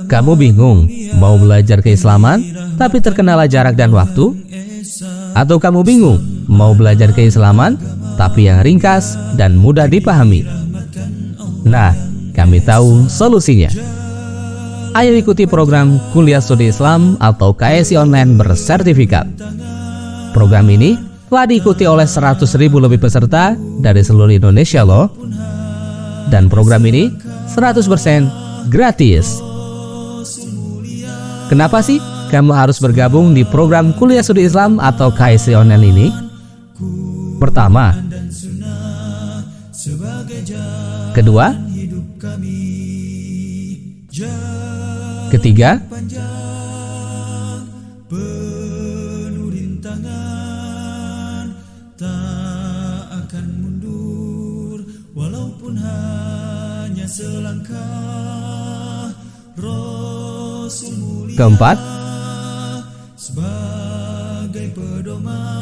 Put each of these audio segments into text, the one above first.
Kamu bingung mau belajar keislaman tapi terkendala jarak dan waktu? Atau kamu bingung mau belajar keislaman tapi yang ringkas dan mudah dipahami? Nah, kami tahu solusinya. Ayo ikuti program Kuliah Studi Islam atau KSI Online bersertifikat. Program ini telah diikuti oleh 100.000 lebih peserta dari seluruh Indonesia loh. Dan program ini 100% gratis. Kenapa sih kamu harus bergabung di program Kuliah Studi Islam atau KSI Online ini? Pertama, kedua, ketiga, keempat,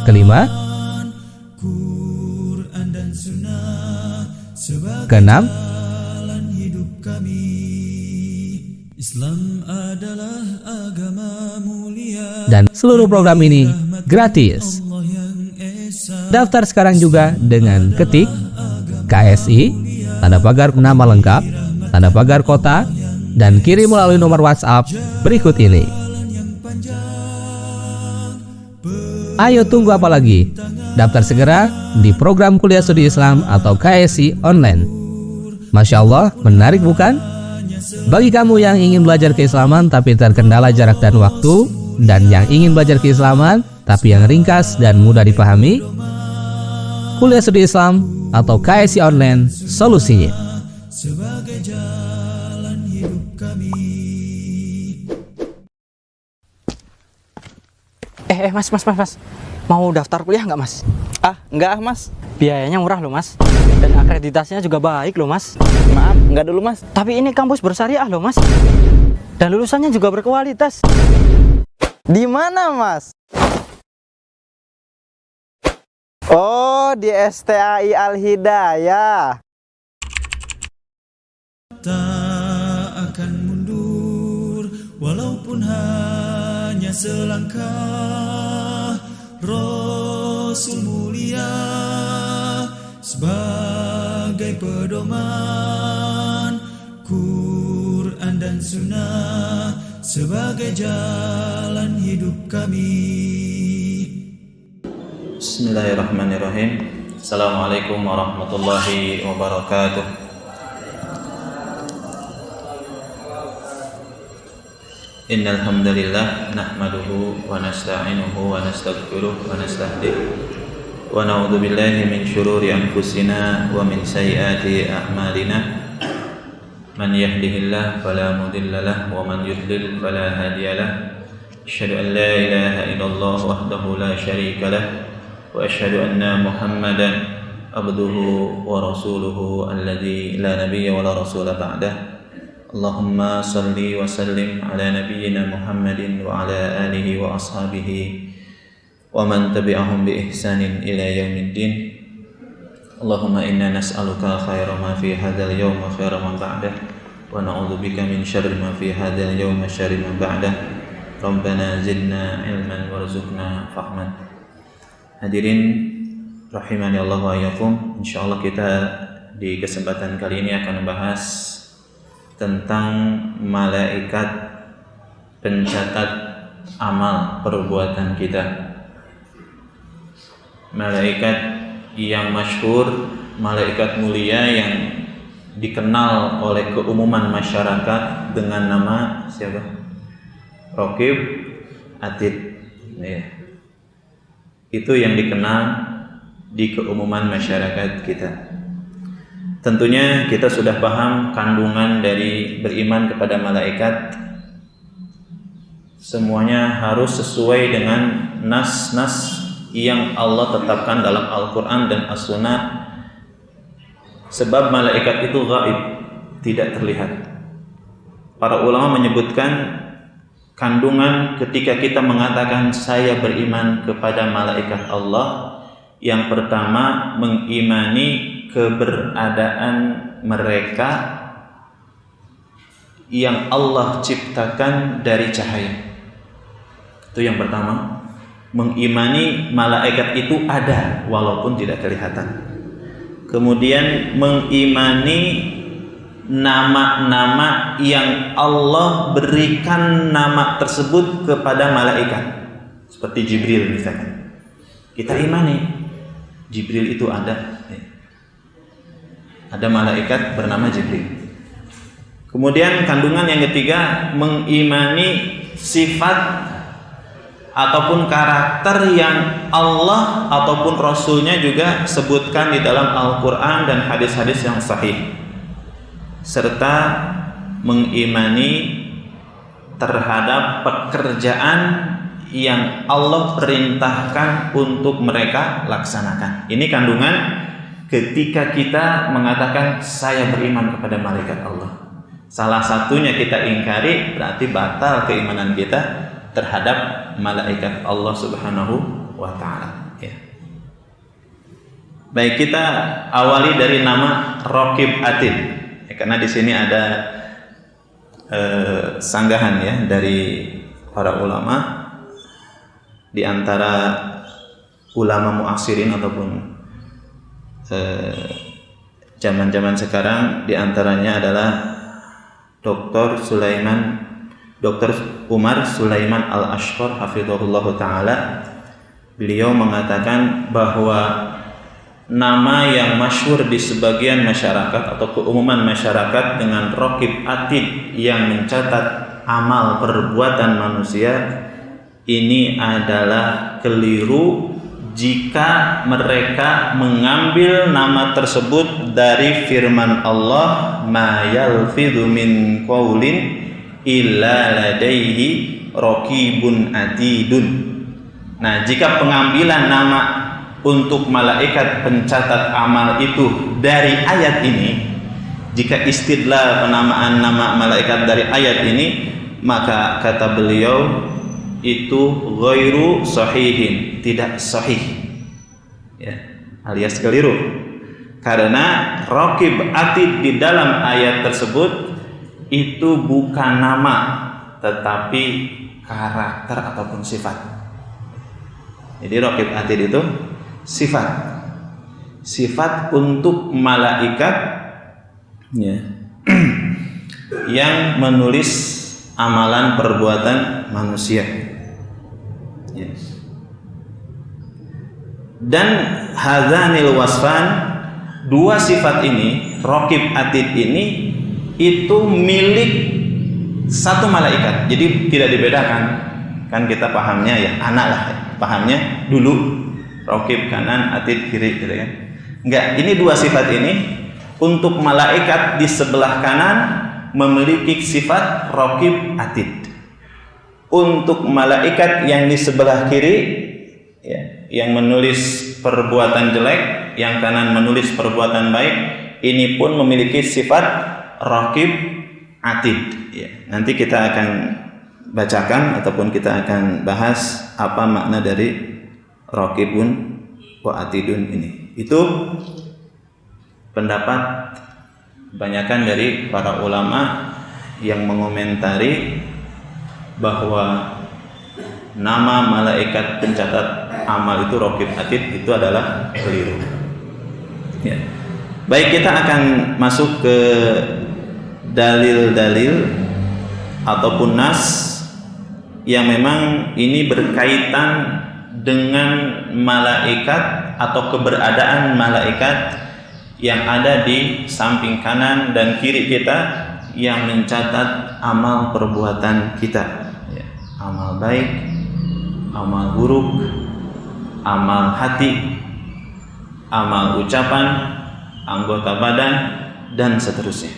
kelima, keenam, dan seluruh program ini gratis. Daftar sekarang juga dengan ketik KSI, tanda pagar nama lengkap, tanda pagar kota, dan kirim melalui nomor WhatsApp berikut ini. Ayo tunggu apa lagi? Daftar segera di program Kuliah Studi Islam atau KSI Online. Masya Allah, menarik bukan? Bagi kamu yang ingin belajar keislaman tapi terkendala jarak dan waktu, dan yang ingin belajar keislaman tapi yang ringkas dan mudah dipahami, Kuliah Studi Islam atau KSI Online solusinya. Mas. Mau daftar kuliah nggak, Mas? Enggak Mas. Biayanya murah loh, Mas. Dan akreditasinya juga baik loh, Mas. Maaf, enggak dulu Mas. Tapi ini kampus bersyariah loh, Mas. Dan lulusannya juga berkualitas. Di mana Mas? Oh, di STAI Al-Hidayah. Tak akan mundur walaupun hanya selangkah. Rasul mulia sebagai pedoman, Quran dan Sunnah sebagai jalan hidup kami. Bismillahirrahmanirrahim. Assalamualaikum warahmatullahi wabarakatuh. Innal hamdalillah nahmaduhu wa nasta'inuhu wa nastaghfiruh wa nastahdiih wa na'udzu billahi min syururi anfusina wa min sayyiati a'malina. Man yahdihillahu fala mudilla lahu wa man yudlil fala hadiya lahu. Asyhadu an la ilaha illallah wahdahu la syarika lahu wa asyhadu anna Muhammadan abduhu wa rasuluhu alladzi la nabiyya wa la rasula ba'dah. Allahumma salli wa sallim ala nabiyyina Muhammadin wa ala alihi wa ashabihi wa man tabi'ahum bi ihsanin ila yaumiddin. Allahumma inna nas'aluka khaira ma fi hadzal yawm wa khaira ma ba'dah wa na'udzu bika min syarri ma fi hadzal yawm wa syarri ma ba'dah. Rabbana zidna ilman warzuqna fahman. Hadirin rahimani Allah wa iyyakum. Insyaallah kita di kesempatan kali ini akan membahas tentang malaikat pencatat amal perbuatan kita. Malaikat yang masyhur, malaikat mulia yang dikenal oleh keumuman masyarakat dengan nama siapa? Raqib Atid. Ya. Itu yang dikenal di keumuman masyarakat kita. Tentunya kita sudah paham kandungan dari beriman kepada malaikat. Semuanya harus sesuai dengan nas-nas yang Allah tetapkan dalam Al-Quran dan As-Sunnah. Sebab malaikat itu gaib, tidak terlihat. Para ulama menyebutkan kandungan ketika kita mengatakan saya beriman kepada malaikat Allah. Yang pertama, mengimani keberadaan mereka yang Allah ciptakan dari cahaya. Itu yang pertama, mengimani malaikat itu ada walaupun tidak kelihatan. Kemudian mengimani nama-nama yang Allah berikan nama tersebut kepada malaikat, seperti Jibril misalkan. Kita imani Jibril itu ada malaikat bernama Jibril. Kemudian kandungan yang ketiga, mengimani sifat ataupun karakter yang Allah ataupun Rasulnya juga sebutkan di dalam Al-Quran dan hadis-hadis yang sahih, serta mengimani terhadap pekerjaan yang Allah perintahkan untuk mereka laksanakan. Ini kandungan ketika kita mengatakan saya beriman kepada malaikat Allah. Salah satunya kita ingkari, berarti batal keimanan kita terhadap malaikat Allah Subhanahu wa Ta'ala. Ya. Baik, kita awali dari nama Raqib Atid. Ya, karena di sini ada sanggahan ya dari para ulama, di antara ulama muaksirin ataupun zaman-zaman sekarang, di antaranya adalah Dr. Umar Sulaiman Al-Ashqar hafizahullah ta'ala. Beliau mengatakan bahwa nama yang masyhur di sebagian masyarakat atau keumuman masyarakat dengan Raqib Atid yang mencatat amal perbuatan manusia, ini adalah keliru jika mereka mengambil nama tersebut dari firman Allah, ma yalfidhu min qaulin illa ladaihi raqibun atidun. Nah, jika pengambilan nama untuk malaikat pencatat amal itu dari ayat ini, jika istidlal penamaan nama malaikat dari ayat ini, maka kata beliau itu ghairu sahihin, tidak sahih ya, alias keliru. Karena Raqib Atid di dalam ayat tersebut itu bukan nama, tetapi karakter ataupun sifat. Jadi Raqib Atid itu sifat untuk malaikat ya, yang menulis amalan perbuatan manusia. Yes. Dan hadzanil wasfan, dua sifat ini, Raqib Atid ini, itu milik satu malaikat. Jadi tidak dibedakan. Kan kita pahamnya ya, anak lah ya. Pahamnya dulu Raqib kanan, Atid kiri gitu kan. Enggak, ini dua sifat ini untuk malaikat di sebelah kanan memiliki sifat Raqib Atid. Untuk malaikat yang di sebelah kiri ya, yang menulis perbuatan jelek, yang kanan menulis perbuatan baik, ini pun memiliki sifat Raqib Atid ya. Nanti kita akan bacakan ataupun kita akan bahas apa makna dari Raqibun wa Atidun ini. Itu pendapat kebanyakan dari para ulama yang mengomentari bahwa nama malaikat pencatat amal itu Raqib Atid itu adalah keliru. Ya. Baik, kita akan masuk ke dalil-dalil ataupun nas yang memang ini berkaitan dengan malaikat atau keberadaan malaikat yang ada di samping kanan dan kiri kita yang mencatat amal perbuatan kita. Amal baik, amal buruk, amal hati, amal ucapan, anggota badan, dan seterusnya.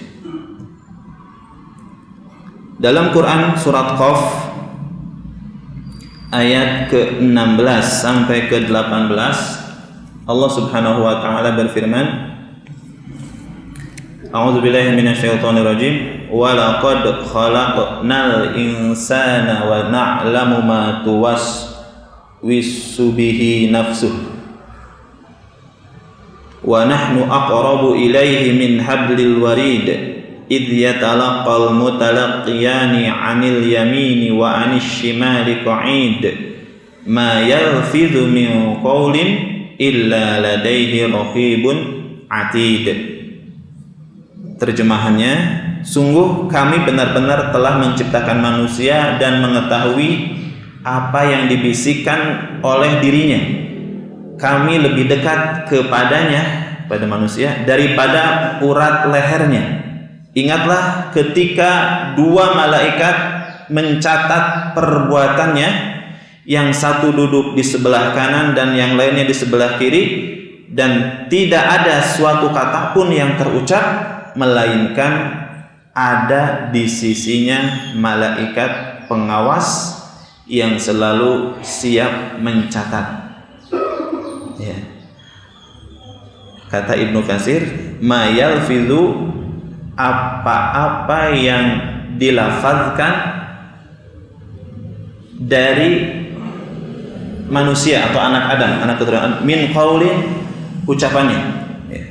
Dalam Quran surat Qaf ayat ke-16 sampai ke-18, Allah Subhanahu wa taala berfirman, A'udzu billahi minasyaitonir rajim. Wa laqad khalaqnal insana wa na'lamu ma tuwaswisu bihi nafsuh. Wa nahnu aqrabu ilaihi min hablil warid. idh yatalaqal mutalaqiyani 'anil yamini wa 'anil shimali qa'id ma yalfidhu min qawlin illa ladaihi raqibun 'atid. Terjemahannya, sungguh kami benar-benar telah menciptakan manusia dan mengetahui apa yang dibisikkan oleh dirinya. Kami lebih dekat kepadanya, pada manusia, daripada urat lehernya. Ingatlah ketika dua malaikat mencatat perbuatannya, yang satu duduk di sebelah kanan dan yang lainnya di sebelah kiri, dan tidak ada suatu kata pun yang terucap melainkan ada di sisinya malaikat pengawas yang selalu siap mencatat. Ya. Kata Ibnu Katsir, ma yalfidhu, apa-apa yang dilafazkan dari manusia atau anak Adam, anak keturunan, min qaulin, ucapannya, ya.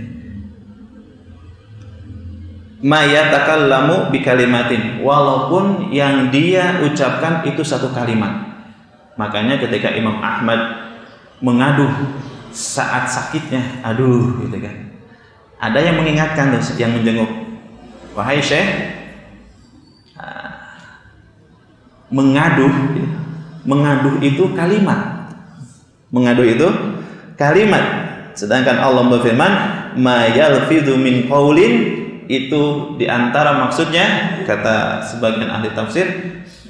Ma yatakallamu bi kalimatin, walaupun yang dia ucapkan itu satu kalimat. Makanya ketika Imam Ahmad mengaduh saat sakitnya, aduh gitu kan, ada yang mengingatkan tuh, yang menjenguk, wahai Syekh, mengaduh itu kalimat, mengaduh itu kalimat. Sedangkan Allah berfirman, ma yalfidhu min qaulin, itu diantara maksudnya, kata sebagian ahli tafsir,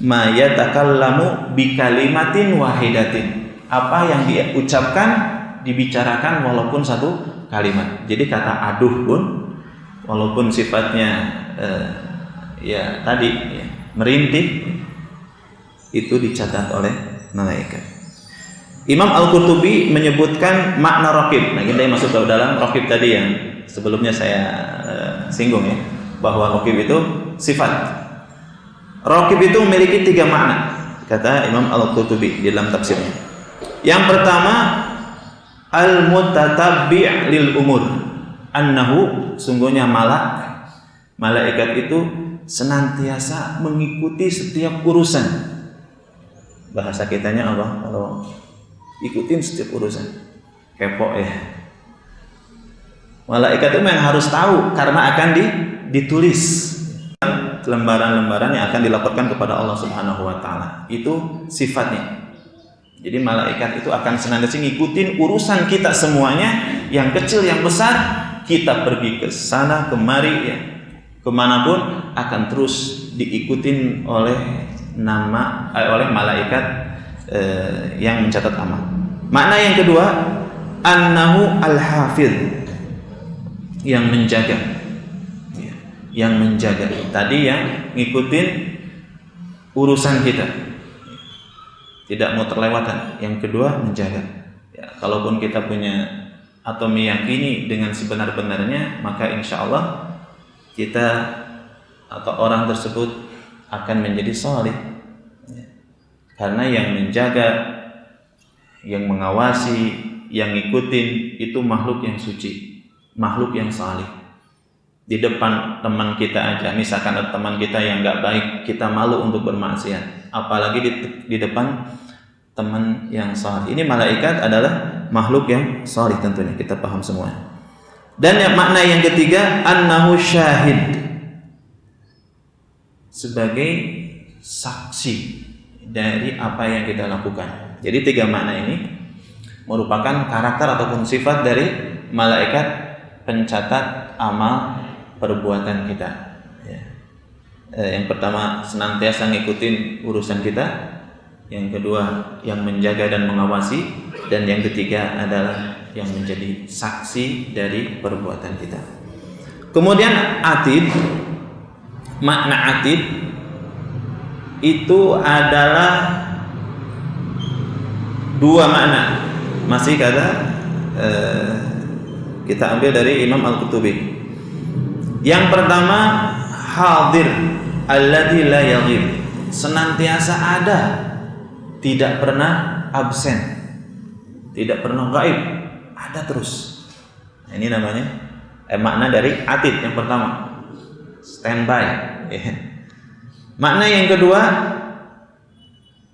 ma yatakallamu bi kalimatin wahidatin, apa yang dia ucapkan dibicarakan walaupun satu kalimat. Jadi kata aduh pun walaupun sifatnya ya tadi ya, merintih, itu dicatat oleh malaikat. Imam Al-Qurtubi menyebutkan makna raqib. Nah, kita masuk ke dalam raqib tadi yang sebelumnya saya singgung ya, bahwa raqib itu sifat. Raqib itu memiliki 3 makna, kata Imam Al-Qurtubi di dalam tafsirnya. Yang pertama, al-mutatabbi' lil umur, annahu, sungguhnya malaikat itu senantiasa mengikuti setiap urusan. Bahasa kitanya apa? Kalau ikutin setiap urusan, kepo ya. Malaikat itu memang harus tahu karena akan ditulis lembaran-lembaran yang akan dilaporkan kepada Allah Subhanahu wa taala. Itu sifatnya. Jadi malaikat itu akan senantiasa ngikutin urusan kita semuanya, yang kecil yang besar, kita pergi ke sana kemari ya, kemanapun akan terus diikutin oleh oleh malaikat yang mencatat amal. Makna yang kedua, annahu al-hafidh, yang menjaga, ya, yang menjaga. Tadi yang ngikutin urusan kita, tidak mau terlewatkan. Yang kedua, menjaga. Ya, kalaupun kita punya atau meyakini dengan sebenar-benarnya, maka insya Allah kita atau orang tersebut akan menjadi salih. Ya. Karena yang menjaga, yang mengawasi, yang ngikutin itu makhluk yang suci, makhluk yang salih. Di depan teman kita aja, misalkan ada teman kita yang nggak baik, kita malu untuk bermaksiat, apalagi di depan teman yang salih. Ini malaikat adalah makhluk yang salih tentunya, kita paham semua. Dan yang makna yang ketiga, annahu syahid, sebagai saksi dari apa yang kita lakukan. Jadi 3 makna ini merupakan karakter ataupun sifat dari malaikat pencatat amal perbuatan kita. Ya. Yang pertama, senantiasa ngikutin urusan kita. Yang kedua, yang menjaga dan mengawasi. Dan yang ketiga adalah yang menjadi saksi dari perbuatan kita. Kemudian atid, makna atid itu adalah 2 makna. Masih kata kita ambil dari Imam Al-Qurtubi. Yang pertama, hadir alladzi la yaghib, senantiasa ada, tidak pernah absen, tidak pernah gaib, ada terus. Nah, ini namanya makna dari atid yang pertama, standby. Ya. Makna yang kedua,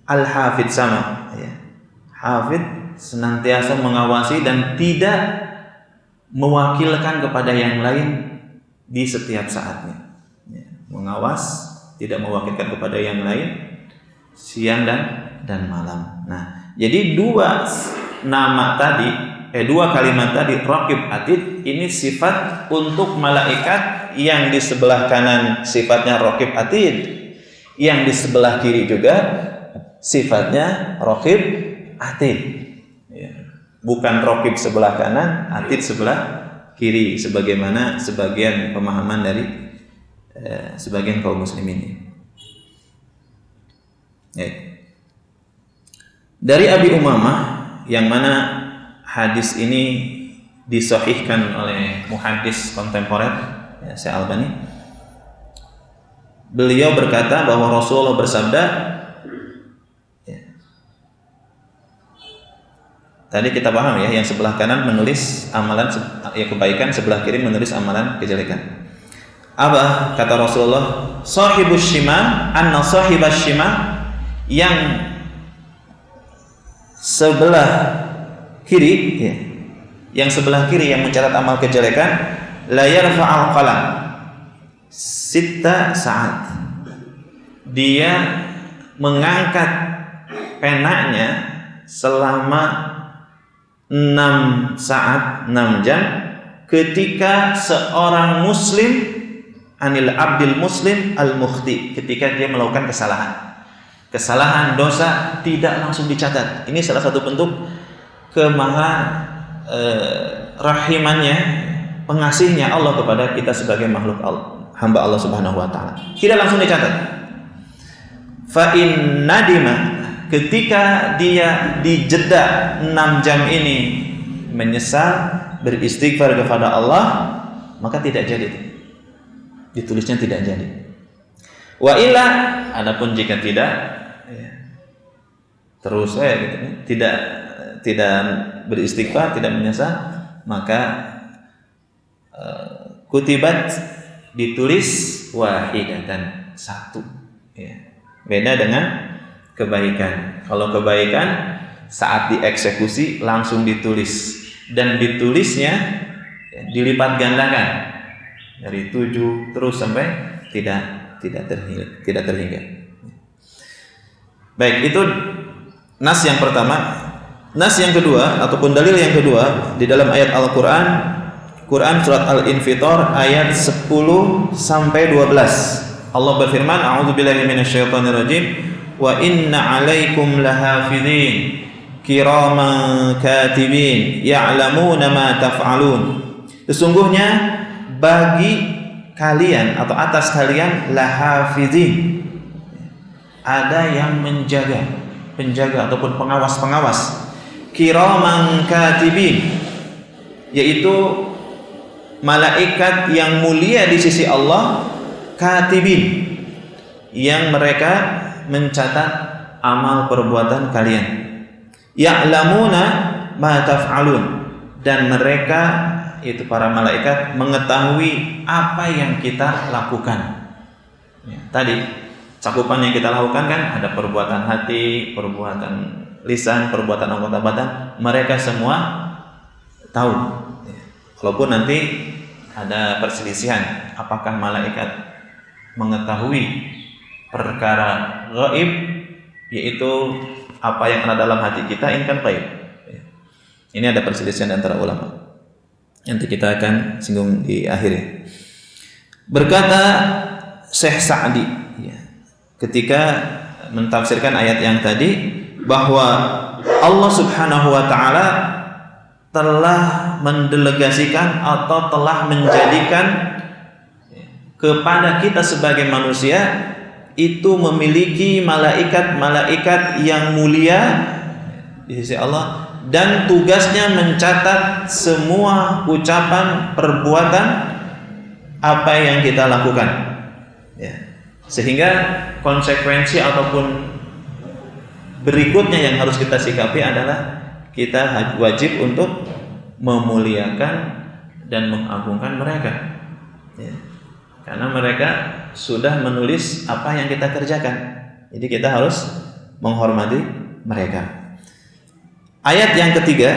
al-hafid sama. Ya. Hafid senantiasa mengawasi dan tidak mewakilkan kepada yang lain di setiap saatnya. Ya. Mengawas, tidak mewakilkan kepada yang lain siang dan malam. Nah, jadi dua kalimat tadi raqib atid ini sifat untuk malaikat yang di sebelah kanan sifatnya raqib atid, yang di sebelah kiri juga sifatnya raqib atid. Ya. Bukan raqib sebelah kanan, atid sebelah kiri sebagaimana sebagian pemahaman dari sebagian kaum muslimin. Ya. Dari Abi Umamah yang mana hadis ini disahihkan oleh muhaddis kontemporer ya, Syekh Albani. Beliau berkata bahwa Rasulullah bersabda, ya. Tadi kita paham ya, yang sebelah kanan menulis amalan ya kebaikan, sebelah kiri menulis amalan kejelekan. Apa kata Rasulullah? Sahibus shimal, anna sahibas shimal, yang sebelah kiri ya, yang sebelah kiri yang mencatat amal kejelekan, la yarfa'al qalam sitta saat, dia mengangkat penanya selama 6 saat, 6 jam ketika seorang muslim anil abdil muslim al-mukhti, ketika dia melakukan kesalahan dosa tidak langsung dicatat. Ini salah satu bentuk rahimannya, pengasihnya Allah kepada kita sebagai makhluk Allah, hamba Allah Subhanahu wa taala. Tidak langsung dicatat. Fa in nadima, ketika dia dijeda 6 jam ini menyesal, beristighfar kepada Allah, maka tidak jadi itu. Ditulisnya tidak jadi. Wa illa, adapun jika tidak ya, terus gitu, tidak beristighfar, tidak menyesal, maka kutibat, ditulis wahidatan, 1 ya. Beda dengan kebaikan. Kalau kebaikan saat dieksekusi langsung ditulis, dan ditulisnya ya, dilipat gandakan dari 7 terus sampai tidak terhingga. Baik, itu nas yang pertama. Nas yang kedua ataupun dalil yang kedua di dalam ayat Al-Qur'an, Quran surat Al-Infitar ayat 10 sampai 12. Allah berfirman, a'udzubillahi minasyaitonirrajim, wa inna 'alaikum lahafidhin kiraman katibin ya'lamuna ma taf'alun. Sesungguhnya bagi kalian atau atas kalian lahafidhin, ada yang penjaga ataupun pengawas kiraman katibin, yaitu malaikat yang mulia di sisi Allah, katibin, yang mereka mencatat amal perbuatan kalian, ya'lamuna ma taf'alun, dan mereka itu para malaikat mengetahui apa yang kita lakukan ya, tadi cakupan yang kita lakukan kan ada perbuatan hati, perbuatan lisan, perbuatan anggota badan, mereka semua tahu ya. Walaupun nanti ada perselisihan apakah malaikat mengetahui perkara gaib, yaitu apa yang ada dalam hati kita, ini kan gaib ya. Ini ada perselisihan antara ulama, nanti kita akan singgung di akhirnya. Berkata Syekh Sa'di ya, ketika mentafsirkan ayat yang tadi, bahwa Allah Subhanahu wa taala telah mendelegasikan atau telah menjadikan kepada kita sebagai manusia itu memiliki malaikat-malaikat yang mulia di sisi Allah, dan tugasnya mencatat semua ucapan, perbuatan apa yang kita lakukan ya. Sehingga konsekuensi ataupun berikutnya yang harus kita sikapi adalah kita wajib untuk memuliakan dan mengagungkan mereka ya. Karena mereka sudah menulis apa yang kita kerjakan. Jadi kita harus menghormati mereka. Ayat yang ketiga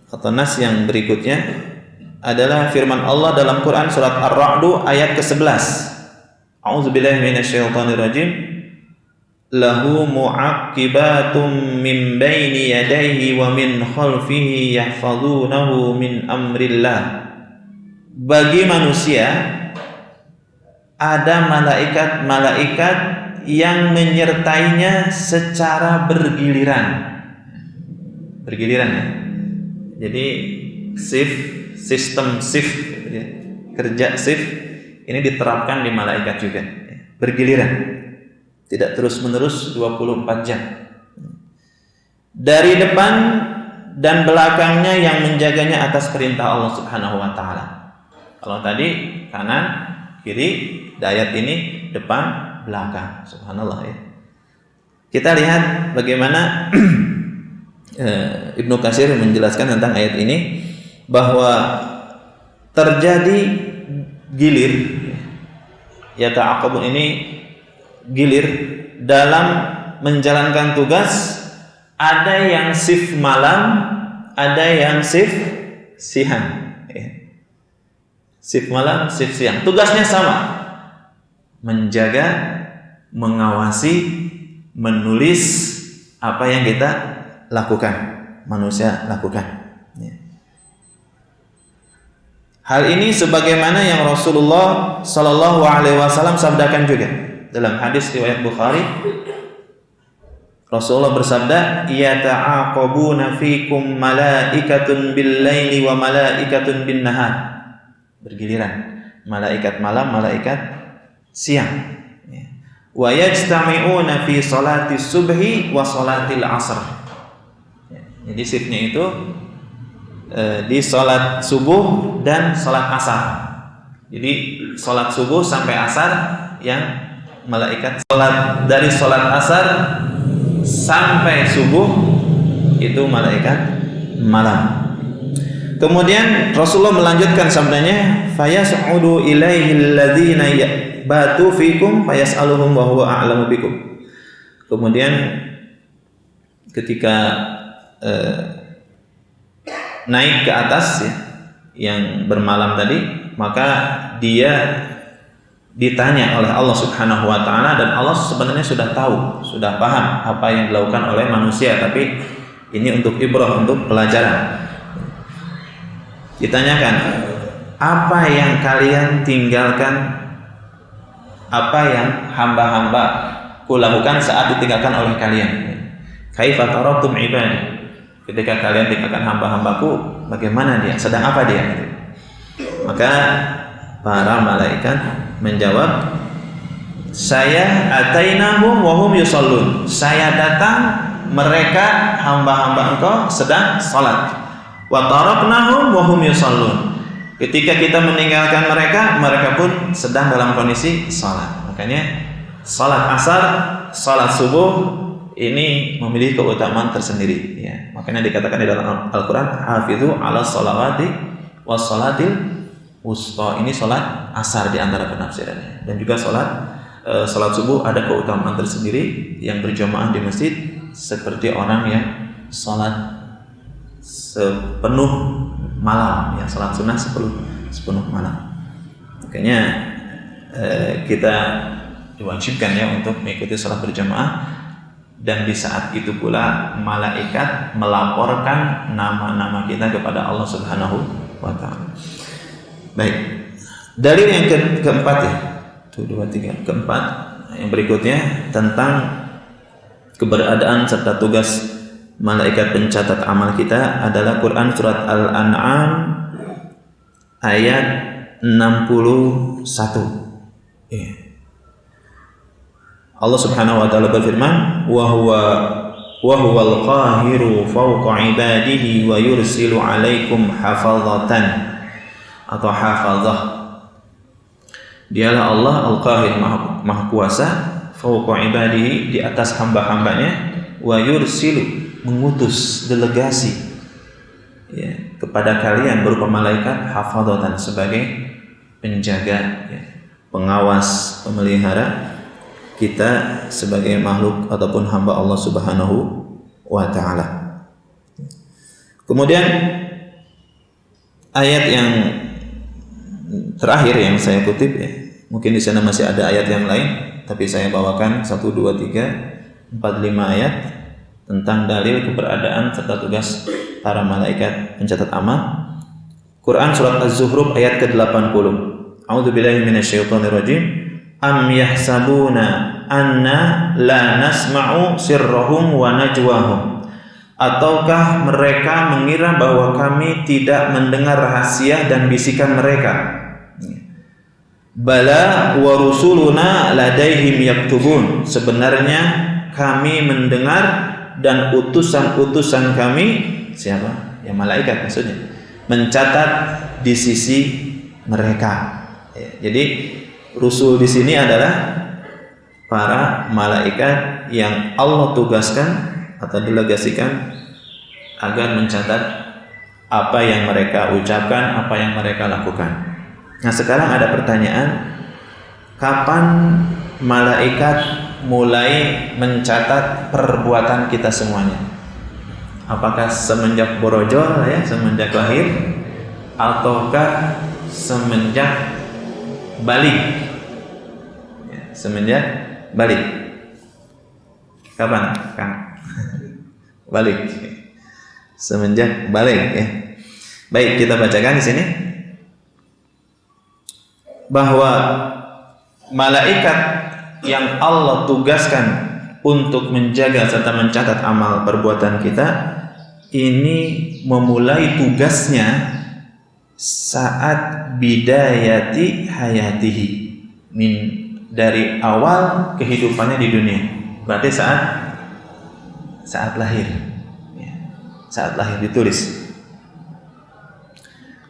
atau nas yang berikutnya adalah firman Allah dalam Quran surat Ar-Ra'd ayat ke-11. A'udzubillahi minasyaitonirrajim. Lahu mu'aqibatum min baini yadayhi wa min khalfihi yahfazunahu min amrillah. Bagi manusia ada malaikat-malaikat yang menyertainya secara bergiliran. Bergiliran ya. Jadi sistem shift ya. Kerja shift ini diterapkan di malaikat juga. Bergiliran. Tidak terus-menerus 24 jam. Dari depan dan belakangnya yang menjaganya atas perintah Allah Subhanahu wa taala. Kalau tadi kanan, kiri, ayat ini depan, belakang. Subhanallah ya. Kita lihat bagaimana Ibnu Katsir menjelaskan tentang ayat ini bahwa terjadi gilir, ya ta'aqabun ini gilir dalam menjalankan tugas. Ada yang shift malam, ada yang shift siang. Shift malam, shift siang. Tugasnya sama. Menjaga, mengawasi, menulis apa yang kita lakukan, manusia lakukan. Hal ini sebagaimana yang Rasulullah Shallallahu Alaihi Wasallam sabdakan juga dalam hadis riwayat Bukhari. Rasulullah bersabda, "Yata'aqabuna fikum malaikatun bil-laili wa malaikatun bin-nahar." Bergiliran, malaikat malam, malaikat siang. Wa yajtami'una fi salati subhi wa salatil asr. Jadi shiftnya itu di salat subuh dan salat asar. Jadi salat subuh sampai asar yang malaikat, salat dari salat asar sampai subuh itu malaikat malam. Kemudian Rasulullah melanjutkan sabdanya, fayas'udu ilaihi alladzina batu fikum fayas'aluhum wa huwa a'lamu bikum. Kemudian ketika naik ke atas ya, yang bermalam tadi, maka dia ditanya oleh Allah Subhanahu wa taala, dan Allah sebenarnya sudah tahu, sudah paham apa yang dilakukan oleh manusia, tapi ini untuk ibrah, untuk pelajaran. Ditanyakan, apa yang kalian tinggalkan, apa yang hamba-hamba ku lakukan saat ditinggalkan oleh kalian? Kaifa taraktum ibadi? Ketika kalian tinggalkan hamba-hambaku, bagaimana dia? Sedang apa dia? Maka para malaikat menjawab, saya atainahum wa hum yusallun. Saya datang, mereka hamba-hamba engkau sedang salat. Wa taraknahum wa hum yusallun. Ketika kita meninggalkan mereka, mereka pun sedang dalam kondisi salat. Makanya salat asar, salat subuh ini memiliki keutamaan tersendiri ya. Makanya dikatakan di dalam Al-Qur'an, hafizu 'ala sholawati was sholatil wusta. Ini salat asar di antara penafsirannya. Dan juga salat subuh ada keutamaan tersendiri yang berjamaah di masjid seperti orang yang salat sepenuh malam ya, salat sunnah sepenuh malam. Makanya kita diwajibkan ya untuk mengikuti salat berjamaah. Dan di saat itu pula malaikat melaporkan nama-nama kita kepada Allah Subhanahu wa taala. Baik. Dalil yang keempat ya. 1 2 3 keempat yang berikutnya tentang keberadaan serta tugas malaikat pencatat amal kita adalah Quran surat Al-An'am ayat 61. Allah Subhanahu wa taala berfirman, wa huwal qahiru fawqa ibadihi wa yursilu 'alaikum hafazatan atau hafazah. Dialah Allah Al-Qahir, Maha Kuasa, fawqa ibadihi, di atas hamba-hambanya, wa yursilu, mengutus delegasi ya, kepada kalian berupa malaikat hafazatan, sebagai penjaga ya, pengawas, pemelihara kita sebagai makhluk ataupun hamba Allah Subhanahu wa taala. Kemudian ayat yang terakhir yang saya kutip ya. Mungkin di sana masih ada ayat yang lain, tapi saya bawakan 1 2 3 4 5 ayat tentang dalil keberadaan serta tugas para malaikat pencatat amal. Quran surat Az-Zukhruf ayat ke-80. A'udzubillahi minasyaitonirrajim. Am yahsabuna anna la nasma'u sirrahum wa najwahum. Ataukah mereka mengira bahwa kami tidak mendengar rahasia dan bisikan mereka? Bala wa rusuluna ladaihim yaktubun. Sebenarnya kami mendengar dan utusan-utusan kami, siapa? Ya malaikat maksudnya, mencatat di sisi mereka. Ya, jadi rusul di sini adalah para malaikat yang Allah tugaskan atau delegasikan agar mencatat apa yang mereka ucapkan, apa yang mereka lakukan. Nah, sekarang ada pertanyaan, kapan malaikat mulai mencatat perbuatan kita semuanya? Apakah semenjak borojol ya, semenjak lahir, ataukah semenjak balik? Ya, semenjak balik. Kapan, Kang? Balik. Semenjak balik ya. Baik, kita bacakan di sini bahwa malaikat yang Allah tugaskan untuk menjaga serta mencatat amal perbuatan kita ini memulai tugasnya saat bidayati hayatihi, dari awal kehidupannya di dunia. Berarti saat lahir ya, saat lahir ditulis.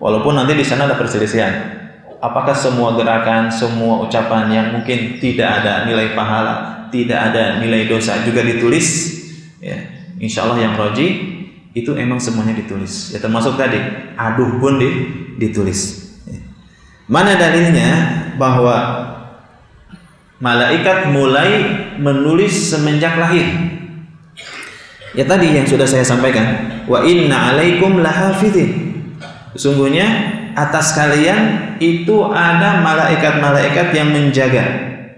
Walaupun nanti di sana ada perselisihan, apakah semua gerakan, semua ucapan yang mungkin tidak ada nilai pahala, tidak ada nilai dosa juga ditulis ya. Insya Allah yang roji itu emang semuanya ditulis ya, termasuk tadi aduh pun ditulis ya. Mana dalilnya bahwa malaikat mulai menulis semenjak lahir? Ya tadi yang sudah saya sampaikan, wa inna alaikum lahafidhin. Sesungguhnya atas kalian itu ada malaikat-malaikat yang menjaga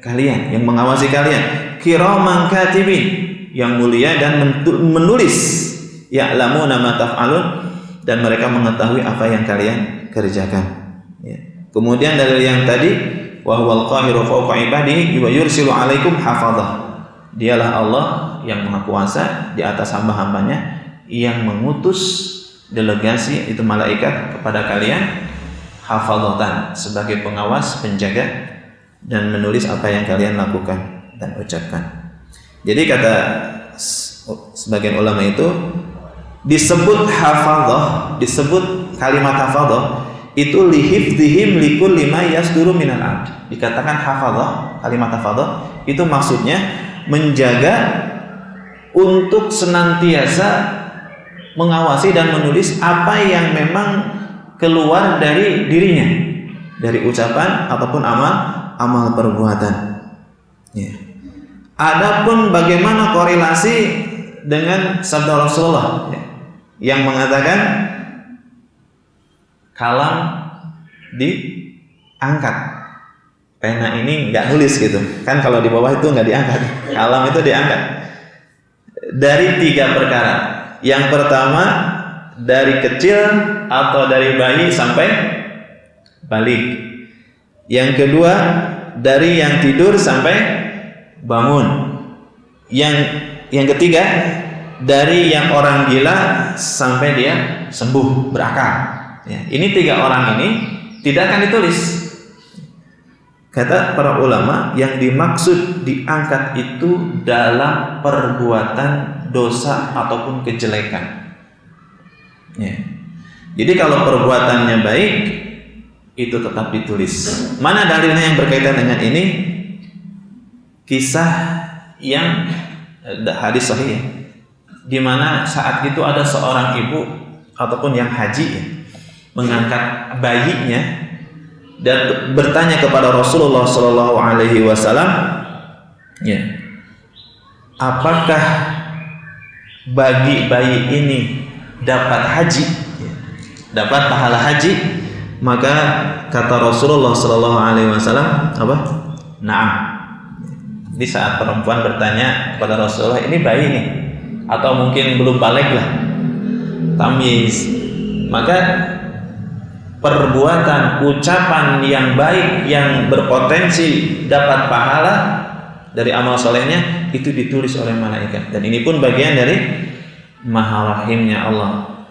kalian, yang mengawasi kalian, kiraman katibin, yang mulia dan menulis, ya'lamuna ma taf'alun, dan mereka mengetahui apa yang kalian kerjakan ya. Kemudian dalil yang tadi, wa huwal qahiru fawqa ibadihi wa yursilu 'alaikum hafadhah. Dialah Allah yang Maha Kuasa di atas hamba-hambanya yang mengutus delegasi itu malaikat kepada kalian hafadhatan, sebagai pengawas, penjaga, dan menulis apa yang kalian lakukan dan ucapkan. Jadi kata sebagian ulama itu disebut hafadhah, disebut kalimat hafadhah itu lihifdhihim likulli ma yasduru minal abd. Dikatakan hafadhah, kalimat hafadhah itu maksudnya menjaga untuk senantiasa mengawasi dan menulis apa yang memang keluar dari dirinya, dari ucapan ataupun amal perbuatan ya. Adapun bagaimana korelasi dengan sabda Rasulullah ya, yang mengatakan kalam diangkat, pena ini nggak nulis gitu kan, kalau di bawah itu nggak diangkat, kalam itu diangkat dari 3 perkara. Yang pertama dari kecil atau dari bayi sampai balik. Yang kedua dari yang tidur sampai bangun. Yang ketiga dari yang orang gila sampai dia sembuh, berakal ya. Ini 3 orang ini tidak akan ditulis. Kata para ulama, yang dimaksud diangkat itu dalam perbuatan dosa ataupun kejelekan ya. Jadi kalau perbuatannya baik itu tetap ditulis. Mana dalilnya yang berkaitan dengan ini? Kisah yang hadis sahih ya, di mana saat itu ada seorang ibu ataupun yang haji ya, mengangkat bayinya dan bertanya kepada Rasulullah sallallahu alaihi wasallam, ya, apakah bagi bayi ini dapat haji, ya, dapat pahala haji? Maka kata Rasulullah sallallahu alaihi wasallam apa? Na'am. Di saat perempuan bertanya kepada Rasulullah, ini bayi nih atau mungkin belum balik lah, tamyiz, maka perbuatan, ucapan yang baik yang berpotensi dapat pahala dari amal solehnya itu ditulis oleh malaikat. Dan ini pun bagian dari maha rahimnya Allah,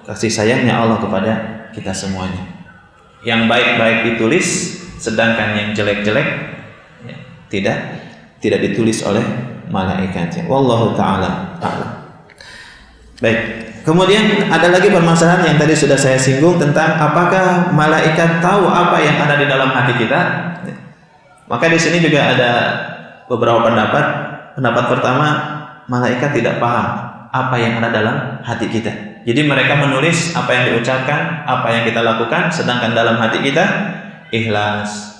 kasih sayangnya Allah kepada kita semuanya. Yang baik-baik ditulis, sedangkan yang jelek-jelek ya, tidak ditulis oleh malaikat. Wallahu ta'ala a'lam. Baik, kemudian ada lagi permasalahan yang tadi sudah saya singgung tentang apakah malaikat tahu apa yang ada di dalam hati kita. Maka di sini juga ada beberapa pendapat. Pendapat pertama, malaikat tidak paham apa yang ada dalam hati kita. Jadi mereka menulis apa yang diucapkan, apa yang kita lakukan, sedangkan dalam hati kita ikhlas,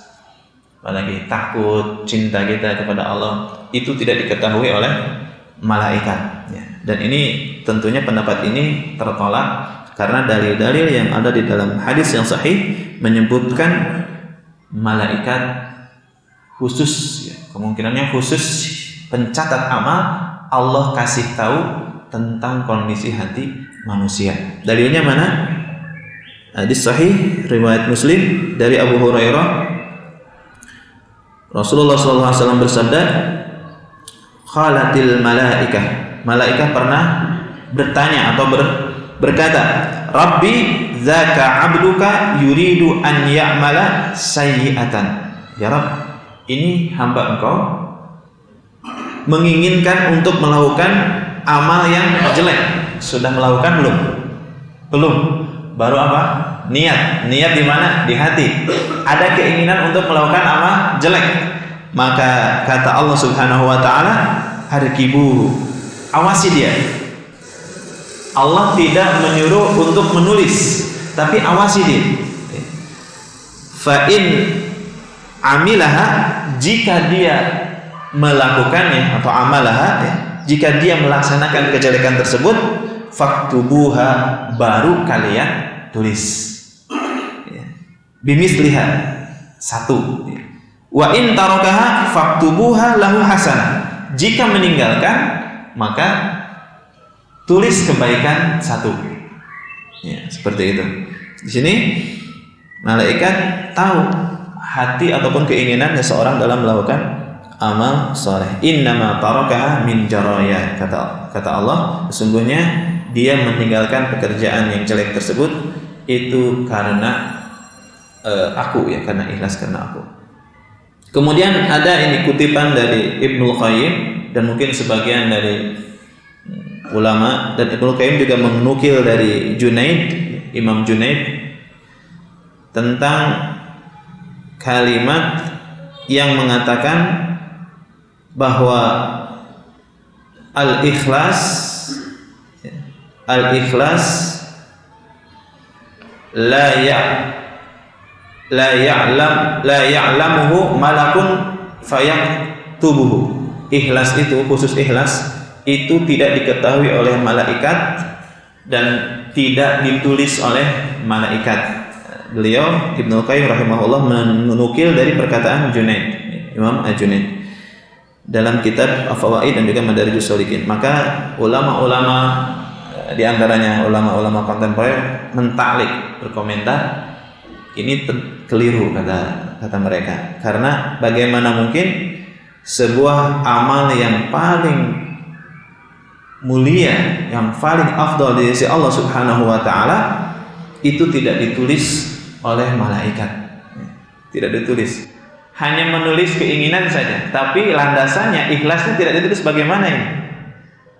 apalagi takut, cinta kita kepada Allah, itu tidak diketahui oleh malaikat. Dan ini tentunya pendapat ini tertolak karena dalil-dalil yang ada di dalam hadis yang sahih menyebutkan malaikat khusus, ya, kemungkinannya khusus pencatat amal, Allah kasih tahu tentang kondisi hati manusia. Dalilnya mana? Hadis sahih riwayat Muslim dari Abu Hurairah, Rasulullah SAW bersabda, khalatil malaikah, malaikat pernah bertanya atau berkata, Rabbi zaka abduka yuridu an ya'mala sayyi'atan. Ya Rabb, ini hamba engkau menginginkan untuk melakukan amal yang jelek. Sudah melakukan belum? Belum. Baru apa? Niat. Niat di mana? Di hati. Ada keinginan untuk melakukan amal jelek. Maka kata Allah Subhanahu wa taala, harkibu, awasi dia. Allah tidak menyuruh untuk menulis, tapi awasi dia. Fa in amilaha, jika dia melakukannya atau amalaha, jika dia melaksanakan kejelekan tersebut, faktubuha, baru kalian tulis. Bimisliha, satu. Wa in tarakaha faktubuha lahu hasanah. Jika meninggalkan, maka tulis kebaikan satu. Ya, seperti itu. Di sini malaikat tahu hati ataupun keinginan seseorang dalam melakukan amal soleh. Innama tarakaha min jaraya, kata Allah, sesungguhnya dia meninggalkan pekerjaan yang jelek tersebut itu karena aku, ya, karena ikhlas karena aku. Kemudian ada ini kutipan dari Ibnu Qayyim dan mungkin sebagian dari ulama, dan Ibnu Qayyim juga menukil dari Junaid, Imam Junaid, tentang kalimat yang mengatakan bahwa al-ikhlas la ya'lamuhu malakun fayaktubuhu. Ikhlas itu, khusus ikhlas itu tidak diketahui oleh malaikat dan tidak ditulis oleh malaikat. Beliau Ibnu Qayyim rahimahullah menukil dari perkataan Junaid, Imam Junaid, dalam kitab Fawaid dan juga Madarijus Shalihin. Maka ulama-ulama, di antaranya ulama-ulama kontemporer, mentaklik, berkomentar, ini keliru kata mereka. Karena bagaimana mungkin sebuah amal yang paling mulia, yang paling afdal di sisi Allah Subhanahu wa taala itu tidak ditulis oleh malaikat. Tidak ditulis. Hanya menulis keinginan saja, tapi landasannya, ikhlasnya tidak ditulis. Bagaimana ini?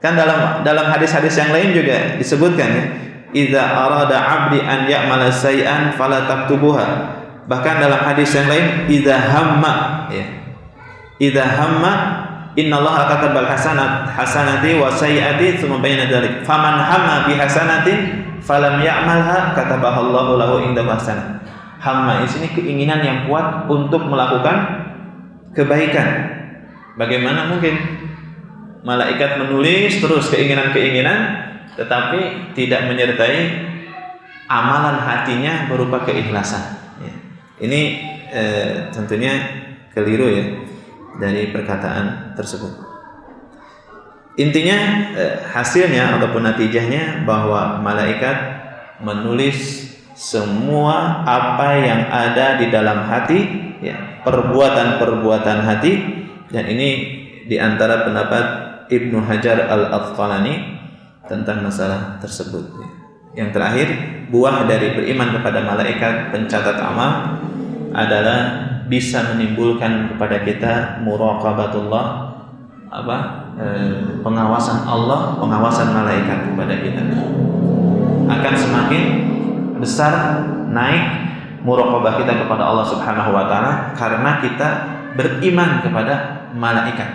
Kan dalam hadis-hadis yang lain juga disebutkan, ya, idza arada 'abdi an ya'mala say'an fala taktubuha. Bahkan dalam hadis yang lain, idza hamma, ya, idza hamma innallaha katabal hasanati wa sayyi'ati tsumma bayyana dzalik. Faman hamma bi hasanatin falam ya'malha katabahallahu lahu indahu hasanah. Hamma di sini keinginan yang kuat untuk melakukan kebaikan. Bagaimana mungkin malaikat menulis terus keinginan-keinginan tetapi tidak menyertai amalan hatinya berupa keikhlasan. Ya. Ini tentunya keliru ya dari perkataan tersebut. Intinya hasilnya ataupun natijahnya bahwa malaikat menulis semua apa yang ada di dalam hati, ya, perbuatan-perbuatan hati, dan ini diantara pendapat Ibnu Hajar Al-Asqalani tentang masalah tersebut. Yang terakhir, buah dari beriman kepada malaikat pencatat amal adalah bisa menimbulkan kepada kita muraqabatullah, pengawasan Allah, pengawasan malaikat kepada kita. Akan semakin besar naik muraqabah kita kepada Allah Subhanahu wa taala karena kita beriman kepada malaikat.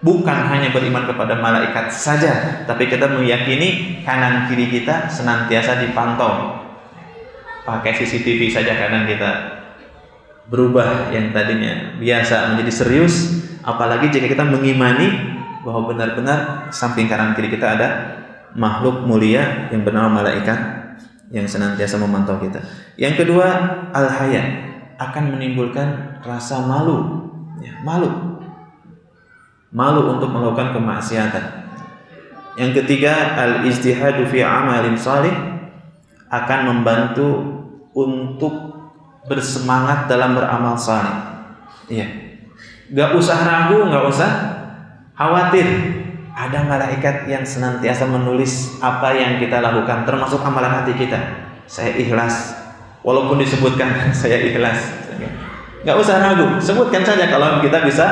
Bukan hanya beriman kepada malaikat saja, tapi kita meyakini kanan kiri kita senantiasa dipantau. Pakai CCTV saja kadang kita berubah yang tadinya biasa menjadi serius, apalagi jika kita mengimani bahwa benar-benar samping kanan kiri kita ada makhluk mulia yang bernama malaikat yang senantiasa memantau kita. Yang kedua, al-haya, akan menimbulkan rasa malu, ya, malu untuk melakukan kemaksiatan. Yang ketiga, al-ijtihadu fi amalin salih, akan membantu untuk bersemangat dalam beramal saleh. Iya. Gak usah ragu, gak usah khawatir. Ada malaikat yang senantiasa menulis apa yang kita lakukan, termasuk amalan hati kita. Saya ikhlas, walaupun disebutkan saya ikhlas. Gak usah ragu, sebutkan saja kalau kita bisa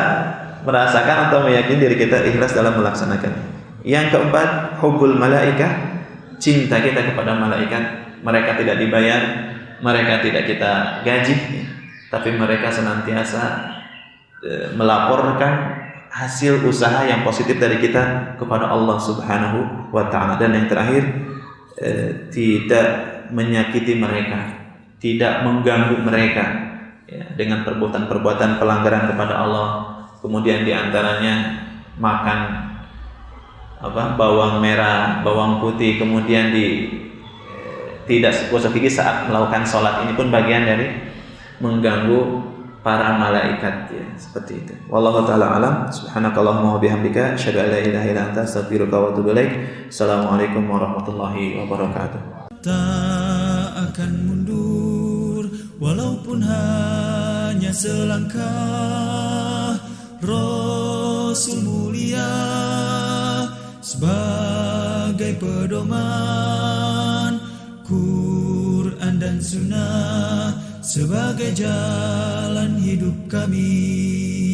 merasakan atau meyakini diri kita ikhlas dalam melaksanakan. Yang keempat, hubbul malaikah, cinta kita kepada malaikat. Mereka tidak dibayar, mereka tidak kita gaji, tapi mereka senantiasa melaporkan hasil usaha yang positif dari kita kepada Allah Subhanahu wa ta'ala. Dan yang terakhir, tidak menyakiti mereka, tidak mengganggu mereka, ya, dengan perbuatan-perbuatan pelanggaran kepada Allah. Kemudian diantaranya makan bawang merah, bawang putih, kemudian tidak gosok gigi saat melakukan sholat. Ini pun bagian dari mengganggu para malaikat, ya, seperti itu. Wallahu taala alam. Subhanakallahumma wa bihamdika asyhadu an la ilaha illa anta astaghfiruka wa atubu ilaik. Assalamualaikum warahmatullahi wabarakatuh. Tak akan mundur walaupun hanya selangkah. Rasul mulia sebagai pedoman, Quran dan Sunnah sebagai jalan hidup kami.